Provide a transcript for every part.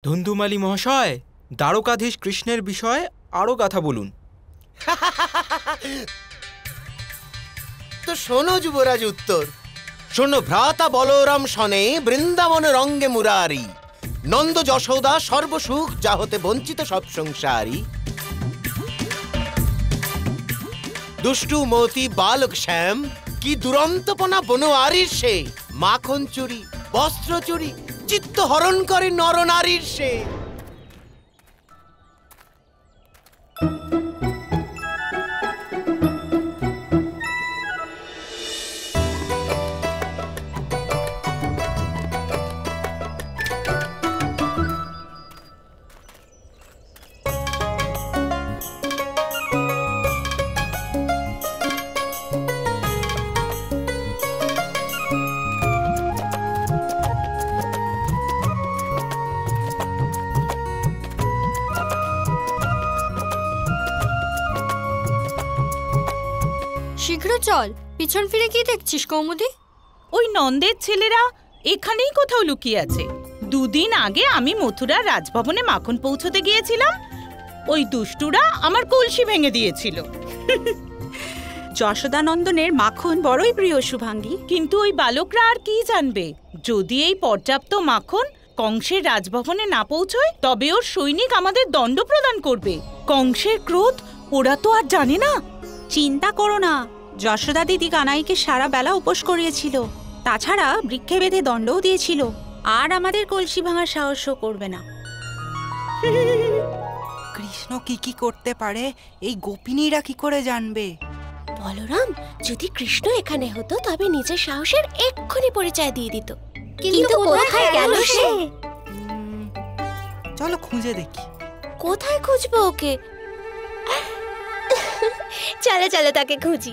ধুন্ধুমালি মহাশয়, দ্বারকাধীশ কৃষ্ণের বিষয়ে আরো কথা বলুন। তো শোনো যুবরাজ উত্তর, শোনো ভ্রাতা বলরাম শনে বৃন্দাবন রঙ্গে মুরারি, নন্দ যশোদা সর্বসুখ যা হতে বঞ্চিত সব সংসারী, দুষ্টু মতি বালক শ্যাম কি দুরন্তপনা বনোয়ারির সে, মাখন চুরি বস্ত্র চুরি চিত্ত হরণ করে নরনারীর সে। শীঘ্র চল, পিছন ফিরে কি দেখছিস কৌমুদি? ওই নন্দের ছেলেরা এখানেই কোথাও লুকিয়ে আছে। দুদিন আগে আমি মথুরার রাজভবনে মাখন পৌঁছতে গিয়েছিলাম, ওই দুষ্টুরা আমার কলসি ভেঙে দিয়েছিল। যশোদানন্দনের মাখন বড়ই প্রিয় শুভাঙ্গী, কিন্তু ওই বালকরা আর কি জানবে? যদি এই পর্যাপ্ত মাখন কংসের রাজভবনে না পৌঁছয় তবে ওর সৈনিক আমাদের দণ্ড প্রদান করবে। কংসের ক্রোধ ওরা তো আর জানে না। চিন্তা করো না, যশোদা দিদি কানাইকে সারা বেলা উপোস করিয়েছিল, তাছাড়া বৃক্ষে বেঁধে দণ্ডও দিয়েছিল, আর আমাদের কলসি ভাঙার সাহসও করবে না। কৃষ্ণ কি কি করতে পারে এই গোপিনীরা কি করে জানবে? বলরাম, যদি কৃষ্ণ এখানে হতো তবে নিজের সাহসের এক্ষুনি পরিচয় দিয়ে দিত, কিন্তু কোথায় গেল সে? চলো খুঁজে দেখি। কোথায় খুঁজবো ওকে? চলো চলো তাকে খুঁজি।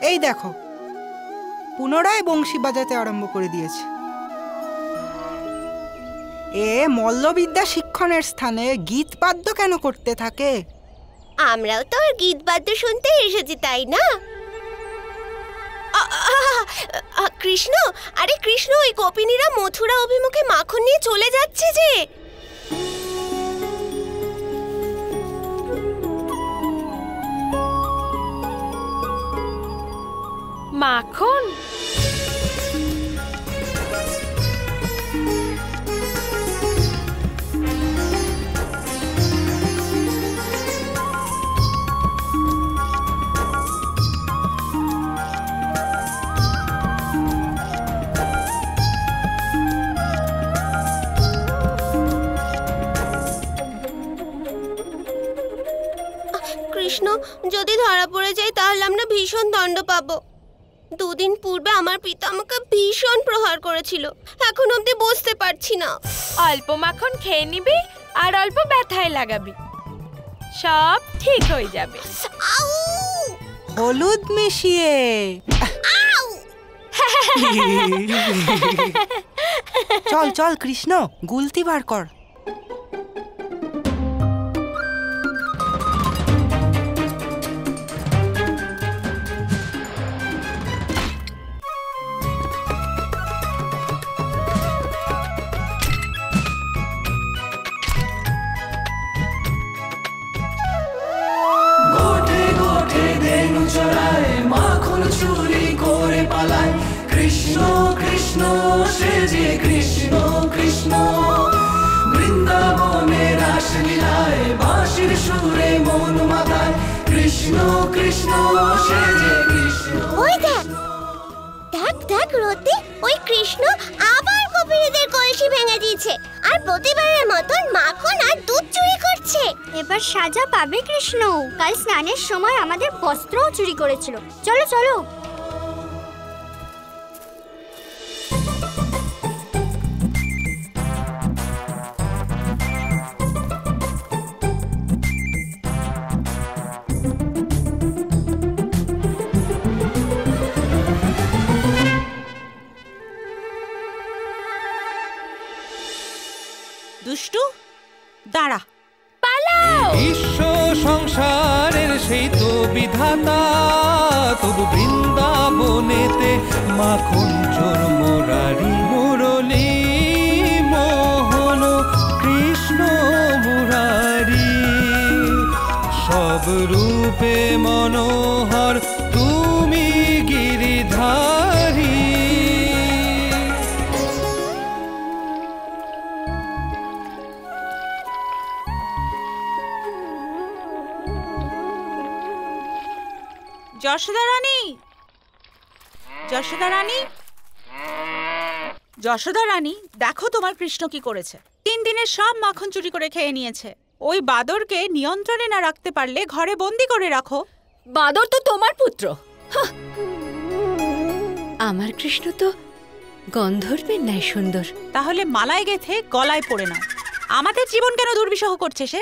এই দেখো, পুনরায় বংশী বাজাতে আরম্ভ করে দিয়েছে। এ মল্লবিদ্যা শিক্ষণের স্থানে গীত বাদ্য কেন করতে থাকে? আমরাও তো আর গীত বাদ্য শুনতে এসেছি, তাই না? কৃষ্ণ, আরে কৃষ্ণ, ওই গোপিনীরা মথুরা অভিমুখে মাখন নিয়ে চলে যাচ্ছে যে। মাখন? কৃষ্ণ, যদি ধরা পড়ে যায় তাহলে আমরা ভীষণ দণ্ড পাবো। দুদিন পূর্বে আমার পিতা আমাকে ভীষণ প্রহার করেছিল, এখন অবধি বুঝতে পারছি না। অল্প মাখন খেয়ে নিবি আর অল্প ব্যথায় লাগাবি, সব ঠিক হয়ে যাবে। হলুদ মিশিয়ে। চল চল কৃষ্ণ, গুলতি বার কর। ওই দেখ দেখ দেখ রতি, ওই কৃষ্ণ আবার গোপিনীদের কলসি ভেঙে দিয়েছে আর প্রতিবারের মতন মাখন আর দুধ চুরি করছে। এবার সাজা পাবে কৃষ্ণ। কাল স্নানের সময় আমাদের বস্ত্রও চুরি করেছিল। চলো চলো। দুষ্টু, দাঁড়া। বিশ্ব সংসারের সেই তো বিধাতা, তবু বৃন্দাবনেতে মাখন চোর মুরারি মুরলী মোহন কৃষ্ণ মুরারি, সব রূপে মনোহর তুমি গিরিধারী। যশোদা রানী, যশোদা রানী, যশোদা রানী, দেখো তোমার কৃষ্ণ কি করেছে। 3 দিনের সব মাখন চুরি করে খেয়ে নিয়েছে। ওই বাদরকে নিয়ন্ত্রণে না রাখতে পারলে ঘরে বন্দি করে রাখো। বাদর তো তোমার পুত্র। আমার কৃষ্ণ তো গন্ধর্বের ন্যায় সুন্দর। তাহলে মালায় গেথে গলায় পড়ে নাও। আমাদের জীবন কেন দুর্বিষহ করছে সে?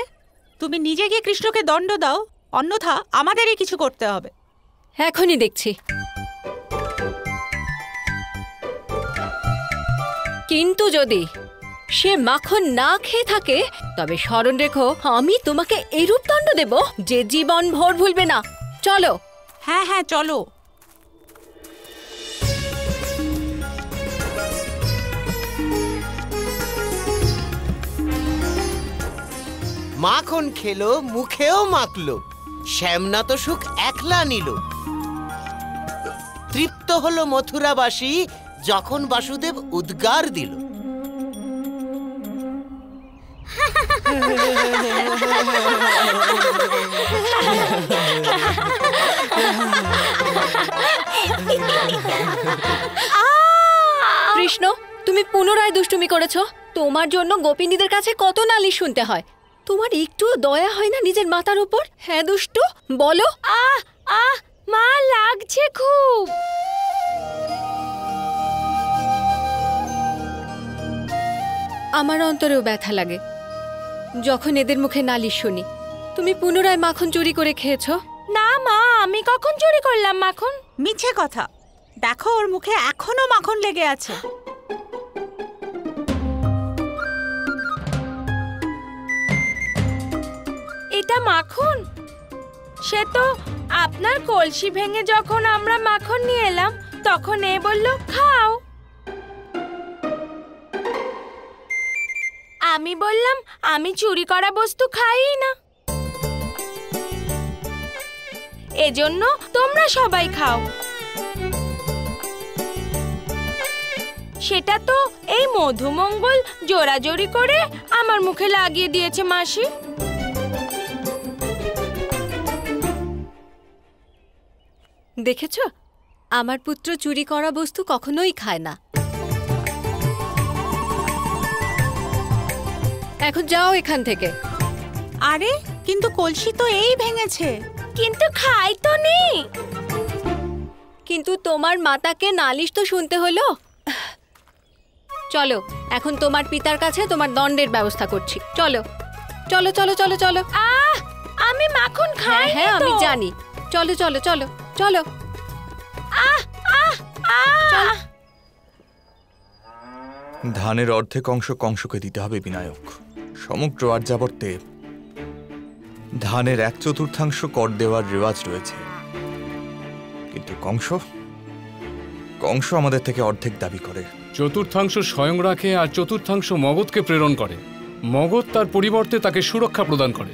তুমি নিজে গিয়ে কৃষ্ণকে দণ্ড দাও, অন্যথা আমাদেরই কিছু করতে হবে। এখনই দেখছি। কিন্তু যদি সে মাখন না খেয়ে থাকে তবে স্মরণ রেখো, আমি তোমাকে এরূপ দণ্ড দেব যে জীবন ভর ভুলবে না। চলো। হ্যাঁ হ্যাঁ চলো। মাখন খেলো, মুখেও মাখলো, শ্যামনা তো সুখ একলা নিল। তৃপ্ত হলো মথুরাবাসী যখন বাসুদেব উদ্গার দিল। কৃষ্ণ, তুমি পুনরায় দুষ্টুমি করেছো। তোমার জন্য গোপিনীদের কাছে কত নালিশ শুনতে হয়। তোমার একটুও দয়া হয় না নিজের মাতার উপর? হ্যাঁ দুষ্টু, বলো। আহ আহ মা, লাগছে খুব। আমার অন্তরেও ব্যথা লাগে যখন এদের মুখে নালিশ শুনি। তুমি পুনরায় মাখন চুরি করে খেয়েছো। না মা, আমি কখন চুরি করলাম মাখন? মিছে কথা। দেখো ওর মুখে এখনো মাখন লেগে আছে। এটা মাখন? সে তো আপনার কলসি ভেঙে যখন আমরা মাখন নিয়ে এলাম তখন এ বলল খাও। আমি বললাম আমি চুরি করা বস্তু খাই না, এজন্য তোমরা সবাই খাও। সেটা তো এই মধুমঙ্গল জোরাজোরি করে আমার মুখে লাগিয়ে দিয়েছে মাসি। দেখেছো, আমার পুত্র চুরি করা বস্তু কখনোই খায় না। এখন যাও এখান থেকে। আরে কিন্তু কলসি তো এই ভেঙেছে। কিন্তু খাই তো নি। কিন্তু তোমার মাতাকে নালিশ তো শুনতে হলো। চলো, এখন তোমার পিতার কাছে তোমার দণ্ডের ব্যবস্থা করছি। চলো চলো চলো চলো চলো। আমি মাখন খাই। হ্যাঁ আমি জানি। চলো চলো চলো চলো। ধানের অর্ধেক অংশ কংসকে দিতে হবে বিনায়ক। সমগ্র আর্যাবর্তে ধানের 1/4 কর দেওয়ার রেওয়াজ রয়েছে, কিন্তু কংস আমাদের থেকে অর্ধেক দাবি করে। 1/4 স্বয়ং রাখে আর 1/4 মগধকে প্রেরণ করে। মগধ তার পরিবর্তে তাকে সুরক্ষা প্রদান করে।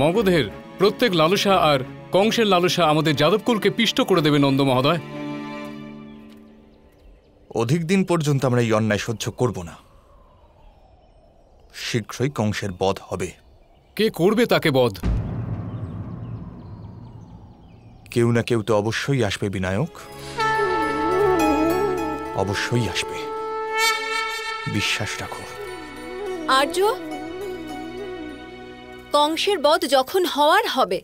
মগধের প্রত্যেক লালসা আর কংসের লালসা আমাদের যাদবকুলকে পিষ্ট করে দেবে নন্দ মহোদয়। অধিক দিন পর্যন্ত আমরা এই অন্যায় সহ্য করব না। শীঘ্রই কংসের বধ হবে। কে করবে তাকে বধ? কেউ না কেউ তো অবশ্যই আসবে বিনায়ক, অবশ্যই আসবে, বিশ্বাস রাখো। আর্য, কংসের বধ যখন হওয়ার হবে,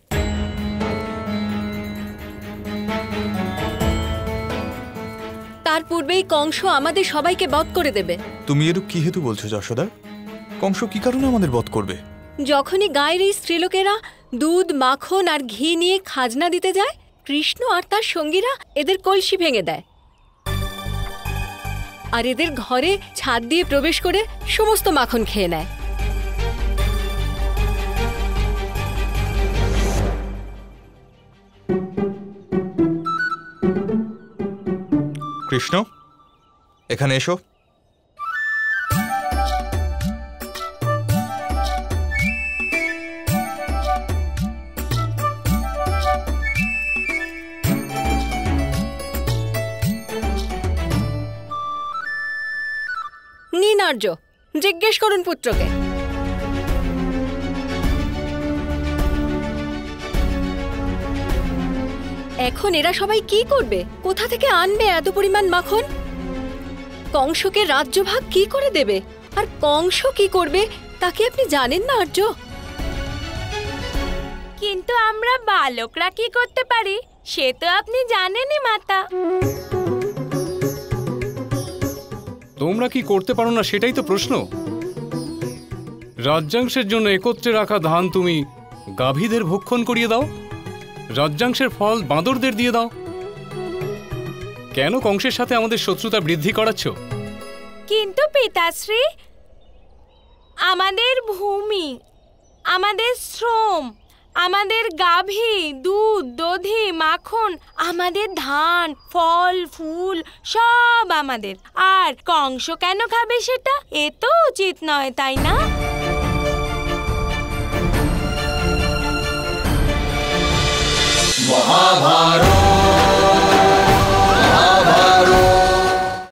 তার পূর্বেই কংস আমাদের সবাইকে বধ করে দেবে। তুমি এরূপ কি হেতু বলছো যশোদা? কংস কি কারণে আমাদের বধ করবে? যখনই গায়ের এই স্ত্রীলোকেরা দুধ, মাখন আর ঘি নিয়ে খাজনা দিতে যায়, কৃষ্ণ আর তার সঙ্গীরা এদের কলসি ভেঙে দেয় আর এদের ঘরে ছাদ দিয়ে প্রবেশ করে সমস্ত মাখন খেয়ে নেয়। কৃষ্ণ, এখানে এসো। নিন আর্য, জিজ্ঞেস করুন পুত্রকে। এখন এরা সবাই কি করবে? কোথা থেকে আনবে এত পরিমাণ মাখন? কংসকে রাজ্যভাগ কি করে দেবে? আর কংস কি করবে তা কি আপনি জানেন না আর্য? কিন্তু আমরা বালকরা কি করতে পারি সে তো আপনি জানেনই মাতা। তোমরা কি করতে পারো না সেটাই তো প্রশ্ন। রাজ্যাংশের জন্য একত্রে রাখা ধান তুমি গাভীদের ভক্ষণ করিয়ে দাও, রাজ্যাংশের ফল বাঁদরদের দিয়ে দাও। কেন কংসের সাথে আমাদের শত্রুতা বৃদ্ধি করাচ্ছ? কিন্তু পিতাশ্রী, আমাদের ভূমি, আমাদের শ্রম, আমাদের গাভী, দুধ, দধি, মাখন, আমাদের ধান, ফল, ফুল সব আমাদের। আর কংস কেন খাবে সেটা? এ তো উচিত নয়, তাই না? মহাভারত।